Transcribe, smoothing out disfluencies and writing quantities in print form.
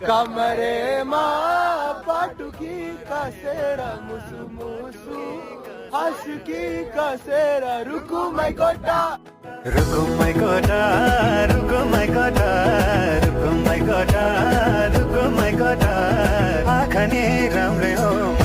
कमरेमा पाटुकी कसेर मुसु मुसु हँसकी कसेर रुकुमै कोटा रुकुमै कोटा रुकुमै कोटा रुकुमै कोटा रुकुमै कोटा आँखा नि राम्रै हो